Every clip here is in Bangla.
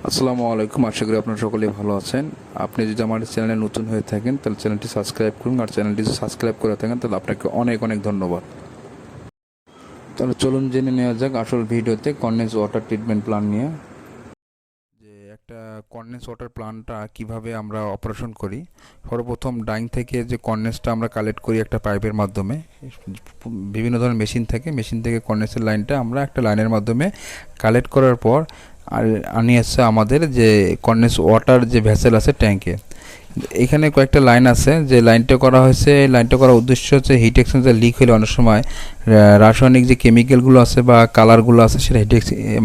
আসসালামু আলাইকুম। আশা করি আপনারা সকলেই ভালো আছেন। আপনি যদি আমার চ্যানেলে নতুন হয়ে থাকেন তাহলে চ্যানেলটি সাবস্ক্রাইব করুন, আর চ্যানেলটি যদি সাবস্ক্রাইব করে থাকেন তাহলে আপনাকে অনেক অনেক ধন্যবাদ। তাহলে চলুন জেনে নেওয়া যাক আসল ভিডিওতে কনডেন্স ওয়াটার ট্রিটমেন্ট প্ল্যান নিয়ে, যে একটা কনডেন্স ওয়াটার প্ল্যান্টটা কিভাবে আমরা অপারেশন করি। সর্বপ্রথম ডাইং থেকে যে কনডেন্সটা আমরা কালেক্ট করি একটা পাইপের মাধ্যমে, বিভিন্ন ধরনের মেশিন থেকে কনডেন্সের লাইনটা আমরা একটা লাইনের মাধ্যমে কালেক্ট করার পর আর আনিয়ে আসছে আমাদের যে কনডেন্স ওয়াটার যে ভেসেল আছে ট্যাঙ্কে। এখানে কয়েকটা লাইন আছে, যে লাইনটা করা হয়েছে, এই লাইনটা করার উদ্দেশ্য হচ্ছে হিট এক্সচেঞ্জার লিক হলে অনেক সময় রাসায়নিক যে কেমিক্যালগুলো আছে বা কালারগুলো আছে সেটা হিট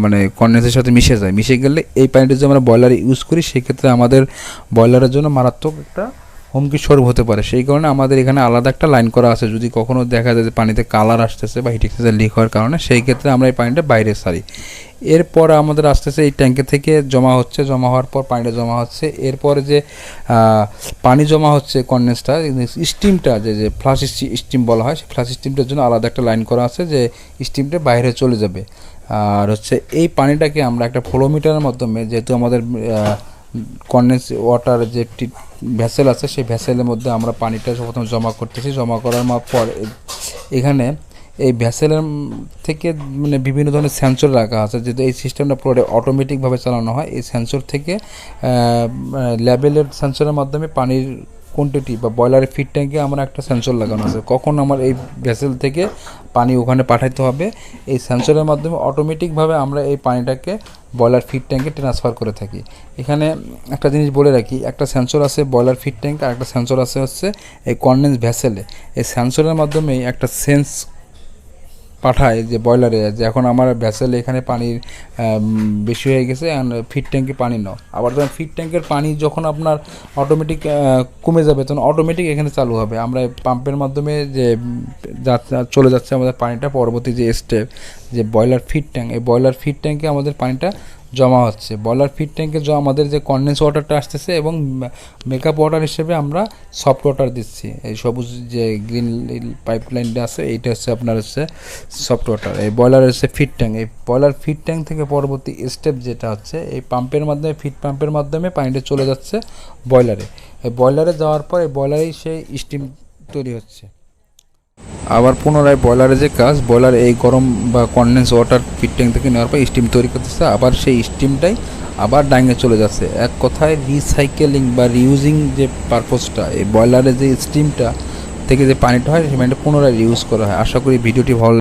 মানে কনডেন্সের সাথে মিশে গেলে এই পানিটা যদি আমরা বয়লারে ইউজ করি সেক্ষেত্রে আমাদের বয়লারের জন্য মারাত্মক একটা হুমকি স্বরূপ হতে পারে। সেই কারণে আমাদের এখানে আলাদা একটা লাইন করা আছে। যদি কখনও দেখা যায় যে পানিতে কালার আসতেছে বা হিট এক্সচেঞ্জার লিক হওয়ার কারণে, সেই ক্ষেত্রে আমরা এই পানিটা বাইরে সারি। এরপর আমাদের আসতেছে এই ট্যাঙ্কে থেকে জমা হওয়ার পর পানিটা জমা হচ্ছে। এরপরে যে পানি জমা হচ্ছে কনডেন্সটা, স্টিমটা যে ফ্লাশ স্টিম বলা হয়, সেই ফ্লাশ স্টিমটার জন্য আলাদা একটা লাইন করা আছে, যে স্টিমটা বাইরে চলে যাবে। আর হচ্ছে এই পানিটাকে আমরা একটা ফ্লোমিটারের মাধ্যমে, যেহেতু আমাদের কনডেন্স ওয়াটার যে ভেসেল আছে সেই ভেসেলের মধ্যে আমরা পানিটা প্রথম জমা করতেছি। জমা করার পর এখানে এই ভেসেলের থেকে মানে বিভিন্ন ধরনের সেন্সর রাখা আছে, যেহেতু এই সিস্টেমটা পুরো অটোমেটিকভাবে চালানো হয়। এই সেন্সর থেকে লেভেলের সেন্সরের মাধ্যমে পানির কোয়ান্টিটি বা বয়লারের ফিট ট্যাঙ্কে আমরা একটা সেন্সর লাগানো আছে, কখন আমার এই ভেসেল থেকে পানি ওখানে পাঠাতে হবে। এই সেন্সরের মাধ্যমে অটোমেটিকভাবে আমরা এই পানিটাকে বয়লার ফিট ট্যাঙ্কে ট্রান্সফার করে থাকি। এখানে একটা জিনিস বলে রাখি, একটা সেন্সর আছে বয়লার ফিট ট্যাঙ্ক, আর একটা সেন্সর আছে হচ্ছে এই কনডেন্স ভেসেলে। এই সেন্সরের মাধ্যমেই একটা সেন্স পাঠায় যে বয়লারে, যে এখন আমার ভ্যাসেলে এখানে পানির বেশি হয়ে গেছে, ফিট ট্যাঙ্কে পানি নাও। আবার যখন ফিট ট্যাঙ্কের পানি যখন আপনার অটোমেটিক কমে যাবে তখন অটোমেটিক এখানে চালু হবে। আমরা পাম্পের মাধ্যমে যে চলে যাচ্ছে আমাদের পানিটা, পরবর্তী যে স্টেপ যে বয়লার ফিট ট্যাঙ্ক, এই বয়লার ফিট ট্যাঙ্কে আমাদের পানিটা জমা হচ্ছে। বয়লার ফিট ট্যাঙ্কে আমাদের যে কনডেন্স ওয়াটারটা আসতেছে, এবং মেকআপ ওয়াটার হিসেবে আমরা সফট ওয়াটার দিচ্ছি। এই সবুজ যে গ্রিন পাইপ লাইনটা আছে এইটা হচ্ছে আপনার হচ্ছে সফট ওয়াটার। এই বয়লার হচ্ছে ফিট ট্যাঙ্ক। এই বয়লার ফিট ট্যাঙ্ক থেকে পরবর্তী স্টেপ যেটা হচ্ছে এই পাম্পের মাধ্যমে, ফিট পাম্পের মাধ্যমে পানিটা চলে যাচ্ছে বয়লারে। এই বয়লারে যাওয়ার পর এই বয়লারেই সেই স্টিম তৈরি হচ্ছে। আবার পুনরায় বয়লারে যে কাজ, বয়লার এই গরম বা কনডেন্স ওয়াটার ফিট ট্যাঙ্ক থেকে নেওয়ার পর স্টিম তৈরি করতেছে, আবার সেই স্টিমটাই আবার ডাইঙে চলে যাচ্ছে। এক কথায় রিসাইকেলিং বা রিউজিং যে পারপোজটা, এই বয়লারে যে স্টিমটা থেকে যে পানিটা হয় সেই পানিটা পুনরায় ইউজ করা হয়। আশা করি ভিডিওটি ভালো